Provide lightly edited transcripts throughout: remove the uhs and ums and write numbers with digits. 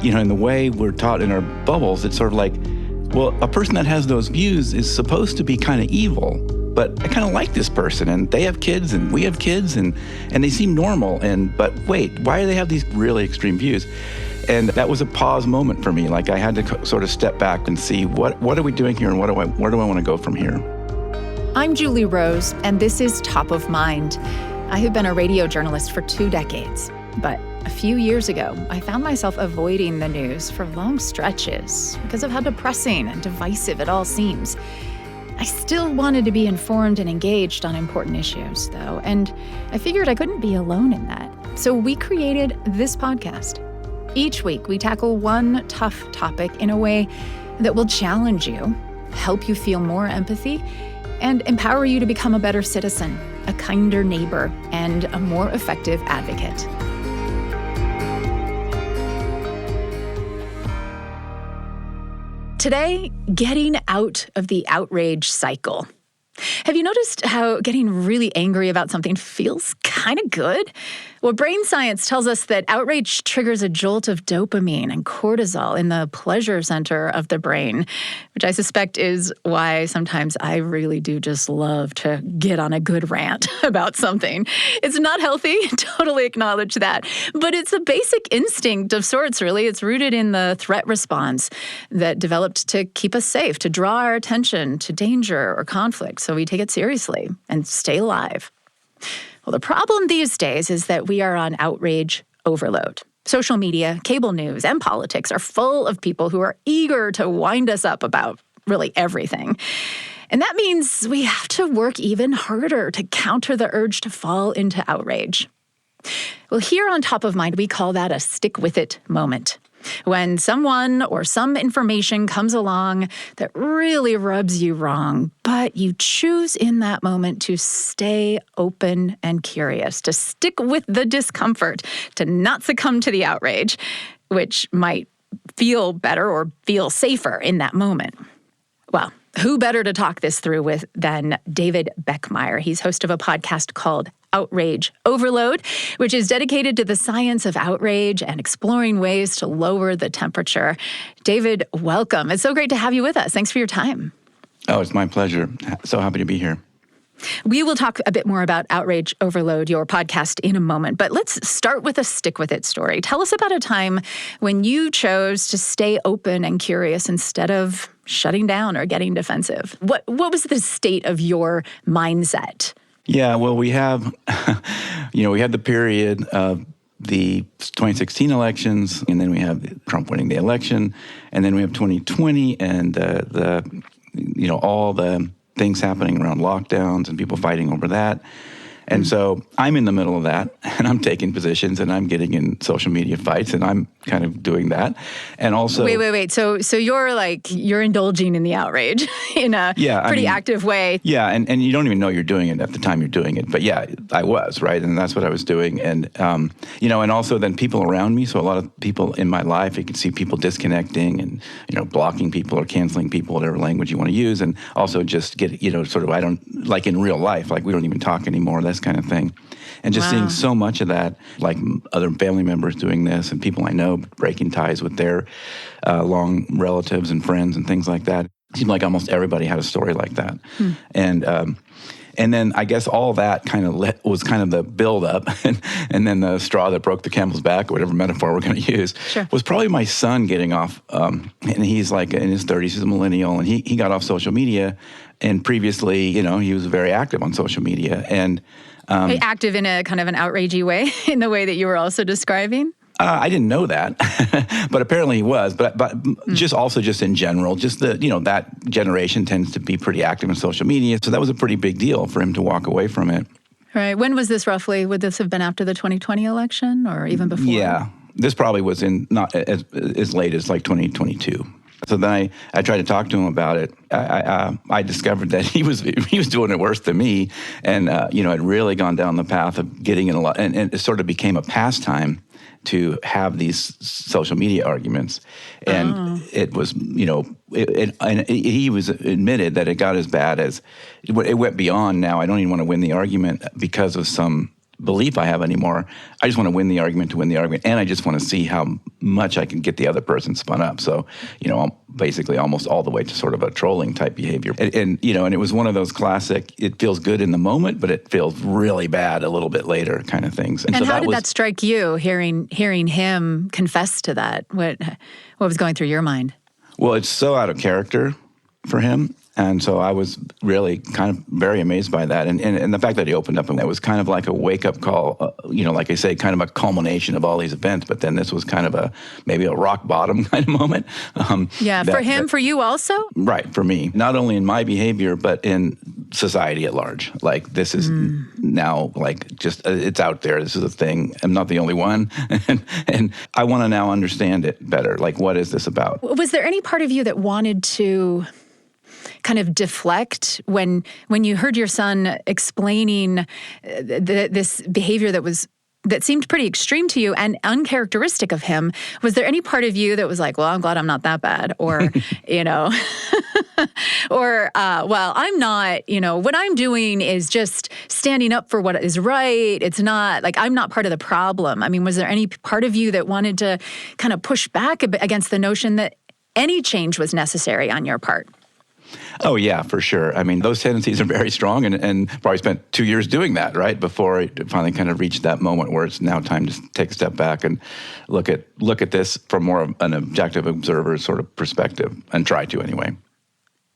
in the way we're taught in our bubbles, it's sort of like, well, a person that has those views is supposed to be kind of evil, but I kind of like this person, and they have kids, and we have kids, and they seem normal, but wait, why do they have these really extreme views? And that was a pause moment for me. Like I had to sort of step back and see what are we doing here, and where do I want to go from here? I'm Julie Rose, and this is Top of Mind. I have been a radio journalist for 2 decades, but a few years ago, I found myself avoiding the news for long stretches because of how depressing and divisive it all seems. I still wanted to be informed and engaged on important issues, though, and I figured I couldn't be alone in that. So we created this podcast. Each week, we tackle one tough topic in a way that will challenge you, help you feel more empathy, and empower you to become a better citizen, a kinder neighbor, and a more effective advocate. Today, getting out of the outrage cycle. Have you noticed how getting really angry about something feels kind of good? Well, brain science tells us that outrage triggers a jolt of dopamine and cortisol in the pleasure center of the brain, which I suspect is why sometimes I really do just love to get on a good rant about something. It's not healthy, totally acknowledge that, but it's a basic instinct of sorts, really. It's rooted in the threat response that developed to keep us safe, to draw our attention to danger or conflict, so we take it seriously and stay alive. Well, the problem these days is that we are on outrage overload. Social media, cable news, and politics are full of people who are eager to wind us up about really everything. And that means we have to work even harder to counter the urge to fall into outrage. Well, here on Top of Mind, we call that a stick-with-it moment. When someone or some information comes along that really rubs you wrong, but you choose in that moment to stay open and curious, to stick with the discomfort, to not succumb to the outrage, which might feel better or feel safer in that moment. Well, who better to talk this through with than David Beckemeyer? He's host of a podcast called Outrage Overload, which is dedicated to the science of outrage and exploring ways to lower the temperature. David, welcome. It's so great to have you with us. Thanks for your time. Oh, it's my pleasure. So happy to be here. We will talk a bit more about Outrage Overload, your podcast, in a moment, but let's start with a stick-with-it story. Tell us about a time when you chose to stay open and curious instead of shutting down or getting defensive. What was the state of your mindset? Yeah, well, we have, we had the period of the 2016 elections, and then we have Trump winning the election, and then we have 2020 and all the things happening around lockdowns and people fighting over that. And so I'm in the middle of that, and I'm taking positions, and I'm getting in social media fights, and I'm kind of doing that. And also... Wait. So you're indulging in the outrage in a pretty active way. Yeah, and you don't even know you're doing it at the time you're doing it. But yeah, I was, right? And that's what I was doing. And, and also then people around me. So a lot of people in my life, you can see people disconnecting and, blocking people or canceling people, whatever language you want to use. And also just get, I don't, like in real life, like we don't even talk anymore, this kind of thing. And just seeing so much of that, like other family members doing this and people I know breaking ties with their long relatives and friends and things like that. It seemed like almost everybody had a story like that. And then I guess all that kind of was kind of the build-up, and then the straw that broke the camel's back, or whatever metaphor we're going to use, was probably my son getting off. And he's like in his 30s, he's a millennial, and he got off social media. And previously, he was very active on social media. And active in a kind of an outragey way, in the way that you were also describing? I didn't know that, but apparently he was. But just in general, just that generation tends to be pretty active in social media. So that was a pretty big deal for him to walk away from it. Right. When was this roughly? Would this have been after the 2020 election or even before? Yeah, this probably was in not as late as like 2022. So then I tried to talk to him about it. I discovered that he was doing it worse than me, and had really gone down the path of getting in a lot, and it sort of became a pastime to have these social media arguments. And it was, he was admitted that it got as bad as, it went beyond now, I don't even want to win the argument because of some belief I have anymore. I just want to win the argument to win the argument, and I just want to see how much I can get the other person spun up. So, basically almost all the way to sort of a trolling type behavior. And it was one of those classic, it feels good in the moment, but it feels really bad a little bit later kind of things. And so how did that strike you, hearing him confess to that? What was going through your mind? Well, it's so out of character for him. And so I was really kind of very amazed by that. And the fact that he opened up, and it was kind of like a wake-up call, like I say, kind of a culmination of all these events. But then this was kind of maybe a rock bottom kind of moment. For him, for you also? Right, for me. Not only in my behavior, but in society at large. Like, this is now, like, just, it's out there. This is a thing. I'm not the only one. and I want to now understand it better. Like, what is this about? Was there any part of you that wanted to kind of deflect when you heard your son explaining this behavior that seemed pretty extreme to you and uncharacteristic of him? Was there any part of you that was like, well, I'm glad I'm not that bad, or or well, I'm not, what I'm doing is just standing up for what is right. It's not like I'm not part of the problem. I mean, was there any part of you that wanted to kind of push back against the notion that any change was necessary on your part? Oh, yeah, for sure. I mean, those tendencies are very strong, and probably spent 2 years doing that, right, before I finally kind of reached that moment where it's now time to take a step back and look at this from more of an objective observer sort of perspective, and try to anyway.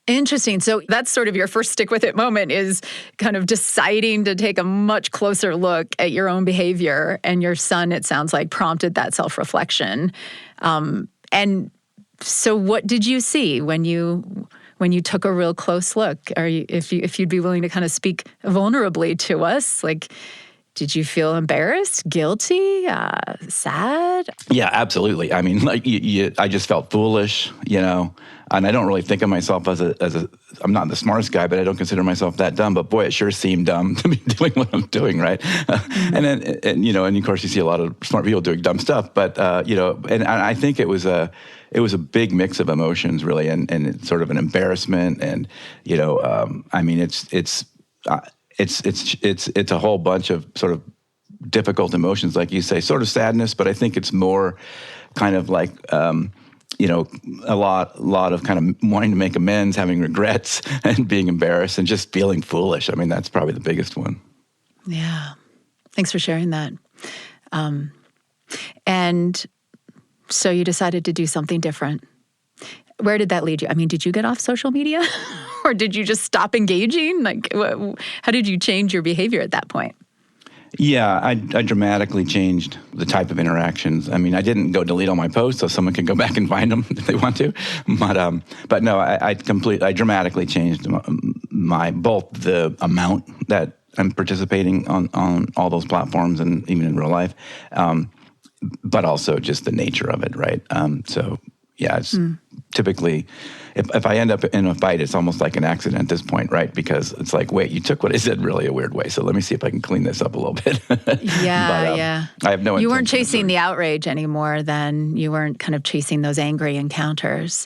Interesting. So that's sort of your first stick with it moment, is kind of deciding to take a much closer look at your own behavior, and your son, it sounds like, prompted that self-reflection. And so what did you see when you took a real close look? If you'd be willing to kind of speak vulnerably to us, like, did you feel embarrassed, guilty, sad? Yeah, absolutely. I mean, like, I just felt foolish, and I don't really think of myself as I'm not the smartest guy, but I don't consider myself that dumb. But boy, it sure seemed dumb to be doing what I'm doing, right? And then, and of course, you see a lot of smart people doing dumb stuff. But and I think it was a big mix of emotions, really, and it's sort of an embarrassment, and I mean, it's a whole bunch of sort of difficult emotions, like you say, sort of sadness, but I think it's more kind of like a lot of kind of wanting to make amends, having regrets, and being embarrassed, and just feeling foolish. I mean, that's probably the biggest one. Yeah, thanks for sharing that. And so you decided to do something different. Where did that lead you? I mean, did you get off social media or did you just stop engaging? Like, how did you change your behavior at that point? Yeah, I dramatically changed the type of interactions. I mean, I didn't go delete all my posts so someone can go back and find them if they want to. But no, I dramatically changed my both the amount that I'm participating on all those platforms and even in real life, but also just the nature of it, right? So yeah, it's typically, if I end up in a fight, it's almost like an accident at this point, right? Because it's like, wait, you took what I said really a weird way, so let me see if I can clean this up a little bit. Yeah. I have no intention. You weren't chasing the outrage anymore then. You weren't kind of chasing those angry encounters.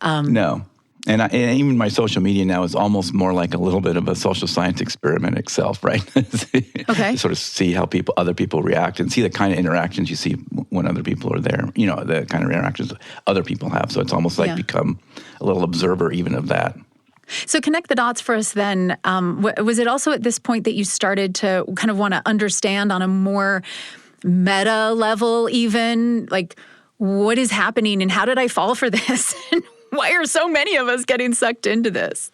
No. And even my social media now is almost more like a little bit of a social science experiment itself, right? Okay. To sort of see how other people react and see the kind of interactions you see when other people are there, the kind of interactions other people have. So it's almost like become a little observer even of that. So connect the dots for us then. Was it also at this point that you started to kind of want to understand on a more meta level even, like, what is happening and how did I fall for this? Why are so many of us getting sucked into this?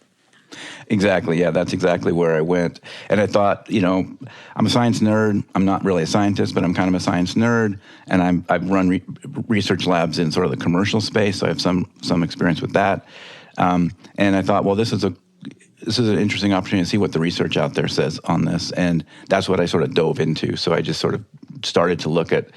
Exactly. Yeah, that's exactly where I went. And I thought, I'm a science nerd. I'm not really a scientist, but I'm kind of a science nerd. And I've run research labs in sort of the commercial space, so I have some experience with that. And I thought, well, this is an interesting opportunity to see what the research out there says on this. And that's what I sort of dove into. So I just sort of started to look at,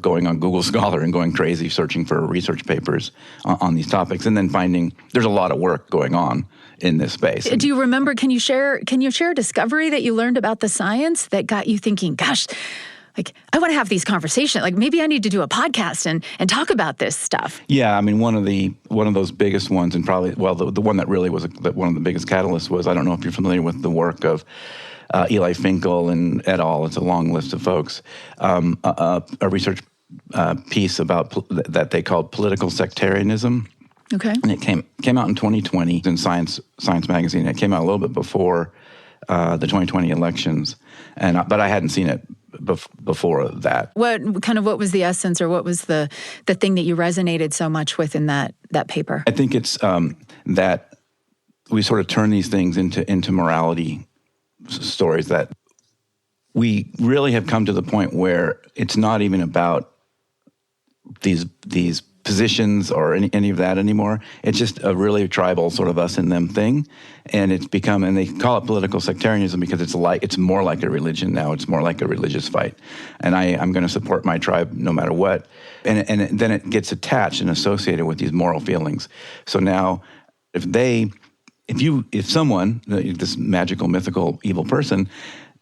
going on Google Scholar and going crazy searching for research papers on these topics, and then finding there's a lot of work going on in this space. Do you remember, can you share a discovery that you learned about the science that got you thinking, gosh, like, I want to have these conversations. Like, maybe I need to do a podcast and talk about this stuff. Yeah, I mean, one of those biggest ones, and probably, well, the one that really was one of the biggest catalysts was, I don't know if you're familiar with the work of Eli Finkel and et al. It's a long list of folks. A research piece about that they called political sectarianism. Okay. And it came out in 2020 in Science magazine. It came out a little bit before the 2020 elections, but I hadn't seen it before that. What was the essence, or what was the thing that you resonated so much with in that paper? I think it's that we sort of turn these things into morality stories, that we really have come to the point where it's not even about these positions or any of that anymore. It's just a really tribal sort of us and them thing, and it's become, and they call it political sectarianism because it's more like a religion now. It's more like a religious fight, and I'm going to support my tribe no matter what, and then it gets attached and associated with these moral feelings. So now, if someone, this magical, mythical, evil person,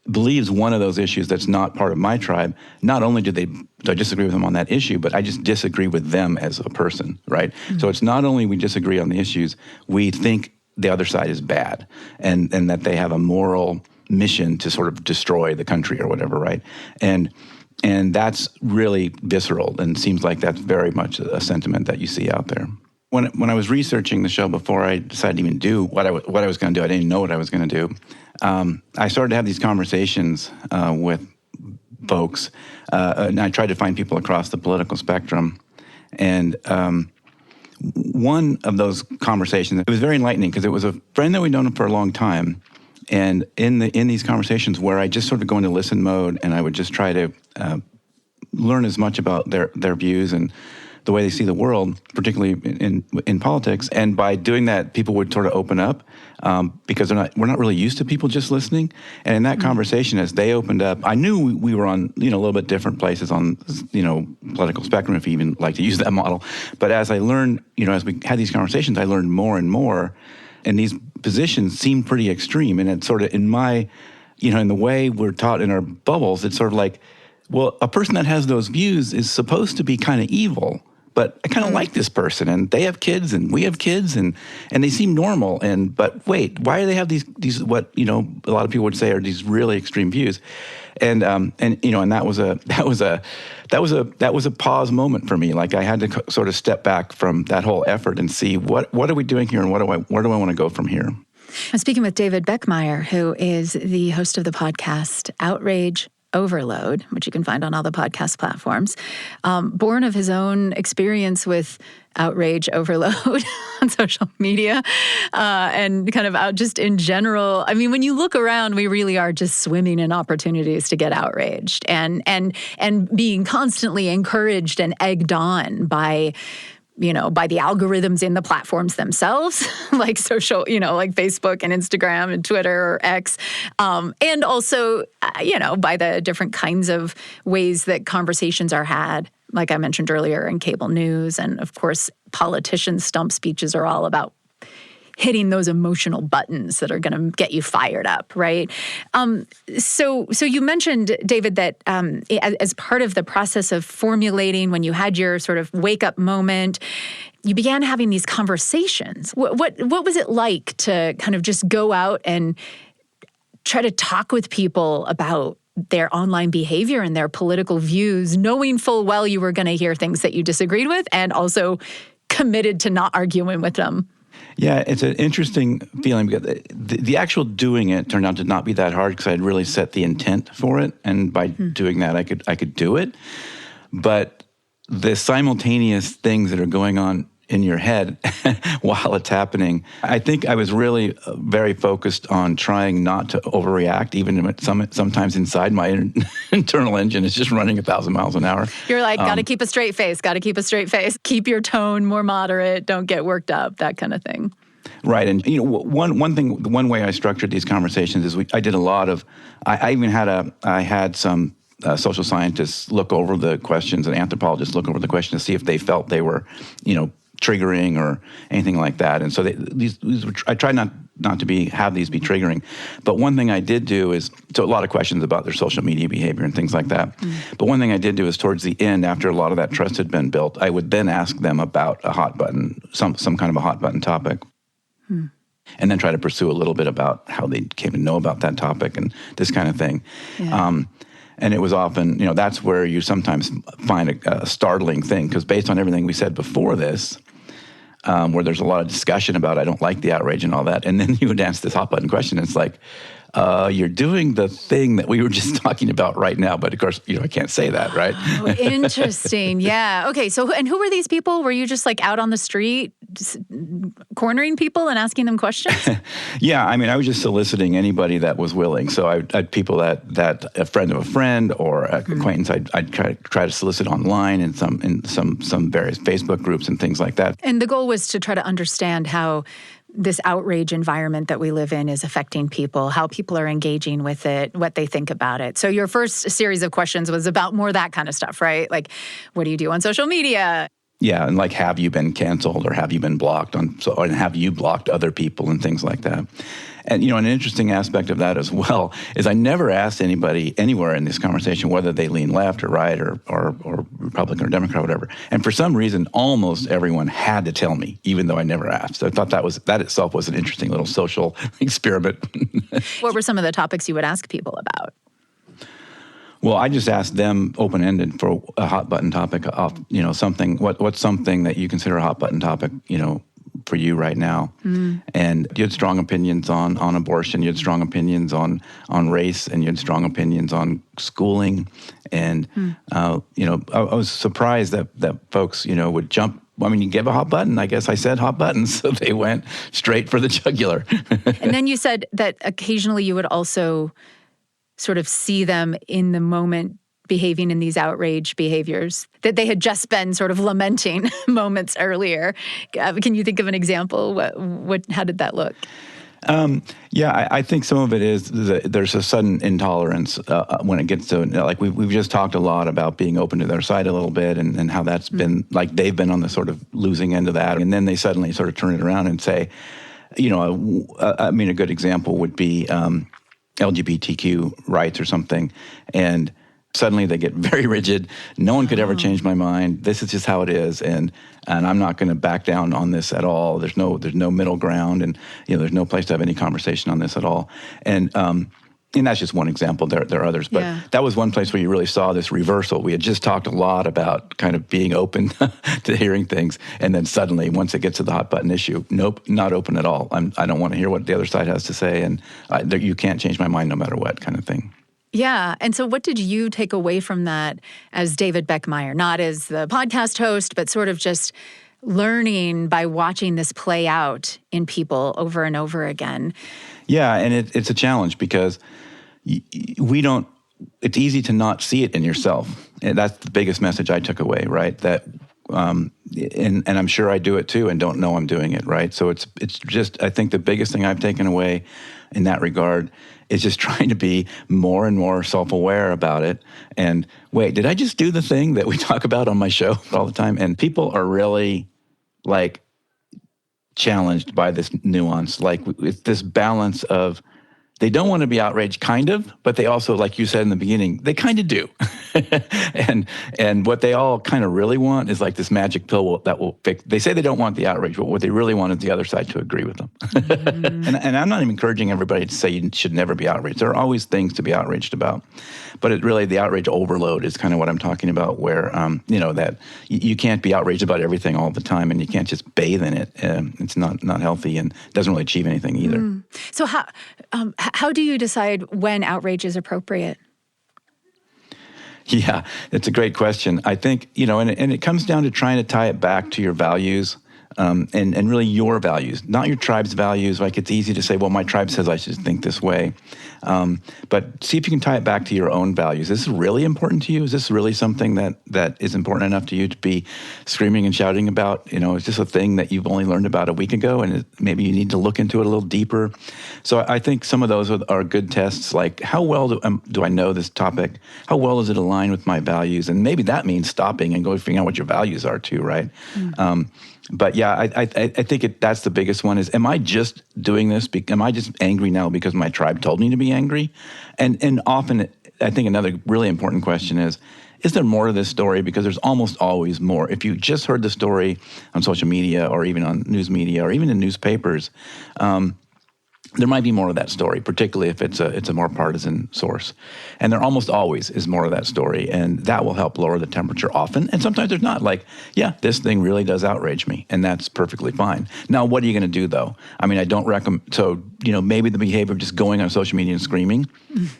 believes one of those issues that's not part of my tribe, not only do I disagree with them on that issue, but I just disagree with them as a person, right? Mm-hmm. So it's not only we disagree on the issues, we think the other side is bad and that they have a moral mission to sort of destroy the country or whatever, right? And that's really visceral, and seems like that's very much a sentiment that you see out there. When I was researching the show before I decided to even do what I was going to do, I didn't know what I was going to do. I started to have these conversations with folks, and I tried to find people across the political spectrum. And one of those conversations, it was very enlightening because it was a friend that we'd known for a long time. And in these conversations where I just sort of go into listen mode, and I would just try to learn as much about their views and the way they see the world, particularly in politics. And by doing that, people would sort of open up because we're not really used to people just listening. And in that conversation, as they opened up, I knew we were on a little bit different places on political spectrum, if you even like to use that model. But as I learned, as we had these conversations, I learned more and more. And these positions seemed pretty extreme. And it's sort of in my, in the way we're taught in our bubbles, it's sort of like, well, a person that has those views is supposed to be kind of evil. But I kind of like this person, and they have kids, and we have kids, and they seem normal. But wait, why do they have these what a lot of people would say are these really extreme views? And that was a pause moment for me. Like I had to sort of step back from that whole effort and see what are we doing here, and where do I want to go from here? I'm speaking with David Beckemeyer, who is the host of the podcast Outrage Overload, which you can find on all the podcast platforms, born of his own experience with outrage overload on social media, and kind of out just in general. I mean, when you look around, we really are just swimming in opportunities to get outraged, and being constantly encouraged and egged on by the algorithms in the platforms themselves, like social, like Facebook and Instagram and Twitter or X, and also, by the different kinds of ways that conversations are had, like I mentioned earlier, in cable news. And of course, politicians' stump speeches are all about hitting those emotional buttons that are going to get you fired up, right? So you mentioned, David, that as part of the process of formulating, when you had your sort of wake-up moment, you began having these conversations. What was it like to kind of just go out and try to talk with people about their online behavior and their political views, knowing full well you were going to hear things that you disagreed with, and also committed to not arguing with them? Yeah, it's an interesting feeling because the actual doing it turned out to not be that hard because I had really set the intent for it, and by doing that, I could do it. But the simultaneous things that are going on in your head while it's happening, I think I was really very focused on trying not to overreact, even when sometimes inside my internal engine is just running 1,000 miles an hour. You're like, got to keep a straight face, keep your tone more moderate, don't get worked up, that kind of thing. Right, and one way I structured these conversations is I did a lot of, I had some social scientists look over the questions and anthropologists look over the questions to see if they felt they were, triggering or anything like that. And so these were, I tried not to have these be triggering. But one thing I did do is, so a lot of questions about their social media behavior and things like that. But one thing I did do is towards the end, after a lot of that trust had been built, I would then ask them about a hot button, some kind of a hot button topic. and then try to pursue a little bit about how they came to know about that topic and this kind of thing. Yeah. And it was often, that's where you sometimes find a startling thing, because based on everything we said before this, where there's a lot of discussion about I don't like the outrage and all that, and then you would ask this hot button question, and it's like, you're doing the thing that we were just talking about right now, but of course, I can't say that, right? Oh, interesting. Yeah. Okay. So, and who were these people? Were you just like out on the street, just cornering people and asking them questions? Yeah. I mean, I was just soliciting anybody that was willing. So I'd people that a friend of a friend or an acquaintance, I'd try to solicit online in some various Facebook groups and things like that. And the goal was to try to understand how this outrage environment that we live in is affecting people, how people are engaging with it, what they think about it. So your first series of questions was about more that kind of stuff, right? Like, what do you do on social media? Yeah, and like, have you been canceled or have you been blocked and have you blocked other people and things like that? And, an interesting aspect of that as well is I never asked anybody anywhere in this conversation whether they lean left or right or Republican or Democrat or whatever. And for some reason, almost everyone had to tell me, even though I never asked. So I thought that itself was an interesting little social experiment. What were some of the topics you would ask people about? Well, I just asked them open-ended for a hot button topic of, something. What's something that you consider a hot button topic, for you right now? And you had strong opinions on abortion. You had strong opinions on race, and you had strong opinions on schooling. And I was surprised that folks would jump. I mean, you give a hot button. I guess I said hot button, so they went straight for the jugular. And then you said that occasionally you would also sort of see them in the moment behaving in these outrage behaviors that they had just been sort of lamenting moments earlier. Can you think of an example? How did that look? Yeah, I think some of it is there's a sudden intolerance when it gets to, like, we've just talked a lot about being open to their side a little bit and how that's been, like, they've been on the sort of losing end of that. And then they suddenly sort of turn it around and say, I mean, a good example would be LGBTQ rights or something. And suddenly they get very rigid. No one could ever change my mind. This is just how it is, and I'm not going to back down on this at all. There's no middle ground, and there's no place to have any conversation on this at all. And that's just one example. There are others, but that was one place where you really saw this reversal. We had just talked a lot about kind of being open to hearing things, and then suddenly, once it gets to the hot button issue, nope, not open at all. I don't want to hear what the other side has to say, and you can't change my mind no matter what, kind of thing. Yeah. And so what did you take away from that as David Beckemeyer, not as the podcast host, but sort of just learning by watching this play out in people over and over again? Yeah, and it's a challenge because it's easy to not see it in yourself. And that's the biggest message I took away, right? That, and I'm sure I do it too and don't know I'm doing it, right? So it's just, I think the biggest thing I've taken away in that regard is just trying to be more and more self-aware about it. And wait, did I just do the thing that we talk about on my show all the time? And people are really, like, challenged by this nuance. Like, it's this balance of they don't want to be outraged, kind of, but they also, like you said in the beginning, they kind of do. and what they all kind of really want is like this magic pill that will fix. They say they don't want the outrage, but what they really want is the other side to agree with them. And I'm not even encouraging everybody to say you should never be outraged. There are always things to be outraged about, but the outrage overload is kind of what I'm talking about, where that you can't be outraged about everything all the time, and you can't just bathe in it. It's not healthy and doesn't really achieve anything either. So how do you decide when outrage is appropriate? Yeah, it's a great question. I think, and it comes down to trying to tie it back to your values, and really your values, not your tribe's values. Like, it's easy to say, well, my tribe says I should think this way. But see if you can tie it back to your own values. Is this really important to you? Is this really something that is important enough to you to be screaming and shouting about? Is this a thing that you've only learned about a week ago, and maybe you need to look into it a little deeper? So I think some of those are good tests, like, how well do I know this topic? How well does it align with my values? And maybe that means stopping and going figuring out what your values are too, right? But yeah, I think that's the biggest one is, am I just doing this? Am I just angry now because my tribe told me to be angry? And often, I think another really important question is there more to this story? Because there's almost always more. If you just heard the story on social media or even on news media or even in newspapers, there might be more of that story, particularly if it's a more partisan source. And there almost always is more of that story, and that will help lower the temperature often. And sometimes there's not. Like, yeah, this thing really does outrage me, and that's perfectly fine. Now, what are you going to do, though? I mean, I don't recommend, so, maybe the behavior of just going on social media and screaming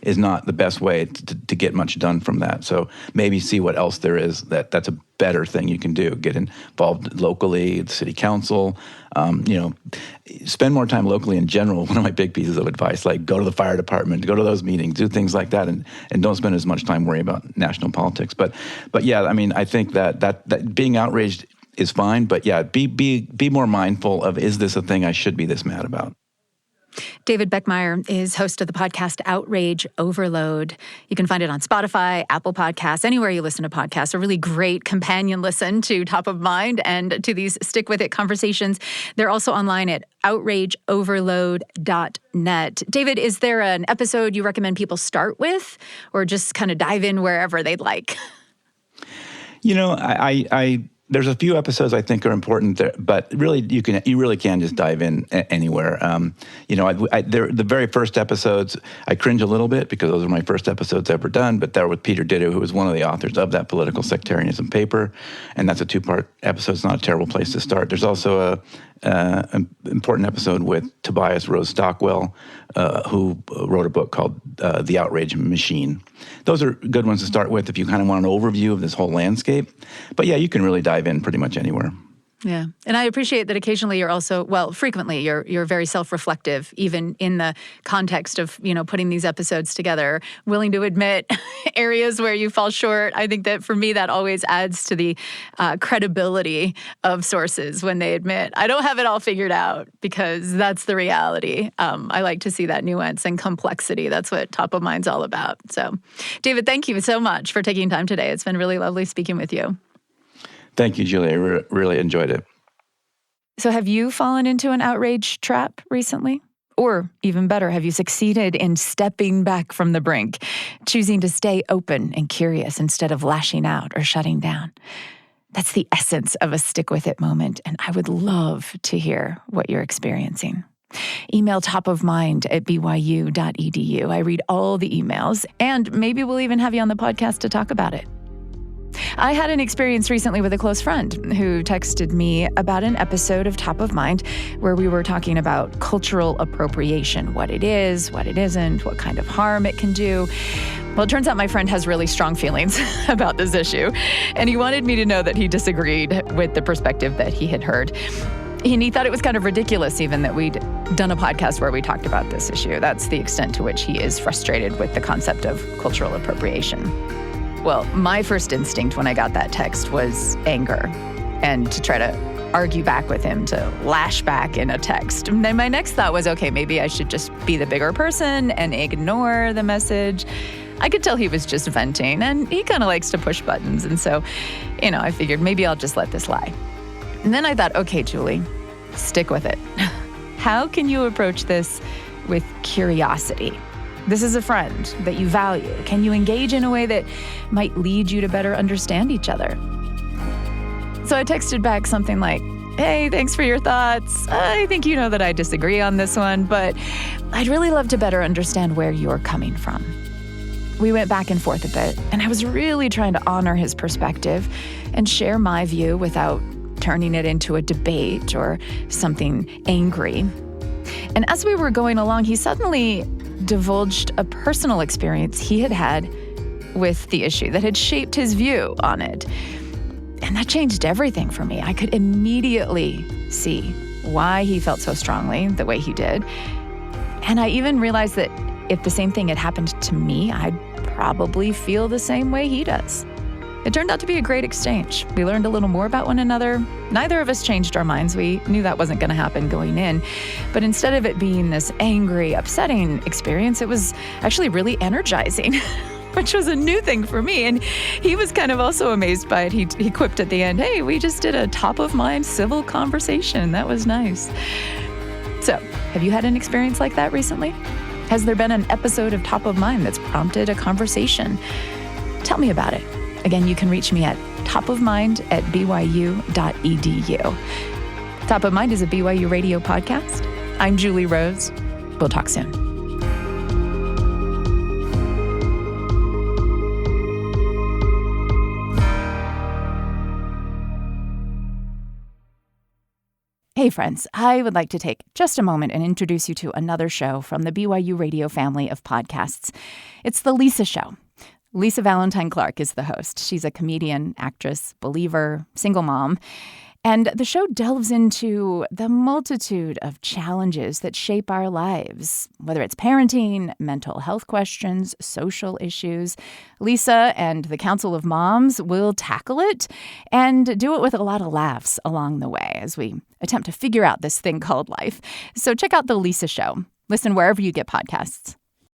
is not the best way to get much done from that. So maybe see what else there is that's a better thing you can do. Get involved locally, the city council, spend more time locally in general. One of my big pieces of advice, like go to the fire department, go to those meetings, do things like that, and don't spend as much time worrying about national politics. But yeah, I mean, I think that being outraged is fine, but yeah, be more mindful of, is this a thing I should be this mad about? David Beckemeyer is host of the podcast Outrage Overload. You can find it on Spotify, Apple Podcasts, anywhere you listen to podcasts. A really great companion listen to Top of Mind and to these Stick With It conversations. They're also online at outrageoverload.net. David, is there an episode you recommend people start with, or just kind of dive in wherever they'd like? There's a few episodes I think are important there, but really you really can just dive in anywhere. The very first episodes, I cringe a little bit because those were my first episodes ever done, but they're with Peter Ditto, who was one of the authors of that political sectarianism paper, and that's a 2-part episode. It's not a terrible place to start. There's also an important episode with Tobias Rose Stockwell, who wrote a book called The Outrage Machine. Those are good ones to start with if you kind of want an overview of this whole landscape. But yeah, you can really dive in pretty much anywhere. Yeah. And I appreciate that occasionally you're also, frequently you're very self-reflective, even in the context of, putting these episodes together, willing to admit areas where you fall short. I think that for me, that always adds to the credibility of sources when they admit, I don't have it all figured out, because that's the reality. I like to see that nuance and complexity. That's what Top of Mind's all about. So, David, thank you so much for taking time today. It's been really lovely speaking with you. Thank you, Julie. I really enjoyed it. So have you fallen into an outrage trap recently? Or even better, have you succeeded in stepping back from the brink, choosing to stay open and curious instead of lashing out or shutting down? That's the essence of a Stick With It moment, and I would love to hear what you're experiencing. Email topofmind@byu.edu. I read all the emails, and maybe we'll even have you on the podcast to talk about it. I had an experience recently with a close friend who texted me about an episode of Top of Mind where we were talking about cultural appropriation, what it is, what it isn't, what kind of harm it can do. Well, it turns out my friend has really strong feelings about this issue, and he wanted me to know that he disagreed with the perspective that he had heard. And he thought it was kind of ridiculous even that we'd done a podcast where we talked about this issue. That's the extent to which he is frustrated with the concept of cultural appropriation. Well, my first instinct when I got that text was anger, and to try to argue back with him, to lash back in a text. And then my next thought was, okay, maybe I should just be the bigger person and ignore the message. I could tell he was just venting, and he kind of likes to push buttons. And so, I figured maybe I'll just let this lie. And then I thought, okay, Julie, stick with it. How can you approach this with curiosity? This is a friend that you value. Can you engage in a way that might lead you to better understand each other? So I texted back something like, hey, thanks for your thoughts. I think you know that I disagree on this one, but I'd really love to better understand where you're coming from. We went back and forth a bit, and I was really trying to honor his perspective and share my view without turning it into a debate or something angry. And as we were going along, he suddenly divulged a personal experience he had had with the issue that had shaped his view on it. And that changed everything for me. I could immediately see why he felt so strongly the way he did. And I even realized that if the same thing had happened to me, I'd probably feel the same way he does. It turned out to be a great exchange. We learned a little more about one another. Neither of us changed our minds. We knew that wasn't going to happen going in. But instead of it being this angry, upsetting experience, it was actually really energizing, which was a new thing for me. And he was kind of also amazed by it. He quipped at the end, hey, we just did a top-of-mind civil conversation. That was nice. So, have you had an experience like that recently? Has there been an episode of Top of Mind that's prompted a conversation? Tell me about it. Again, you can reach me at topofmind@byu.edu. Top of Mind is a BYU radio podcast. I'm Julie Rose. We'll talk soon. Hey friends, I would like to take just a moment and introduce you to another show from the BYU Radio family of podcasts. It's The Lisa Show. Lisa Valentine Clark is the host. She's a comedian, actress, believer, single mom. And the show delves into the multitude of challenges that shape our lives, whether it's parenting, mental health questions, social issues. Lisa and the Council of Moms will tackle it and do it with a lot of laughs along the way as we attempt to figure out this thing called life. So check out The Lisa Show. Listen wherever you get podcasts.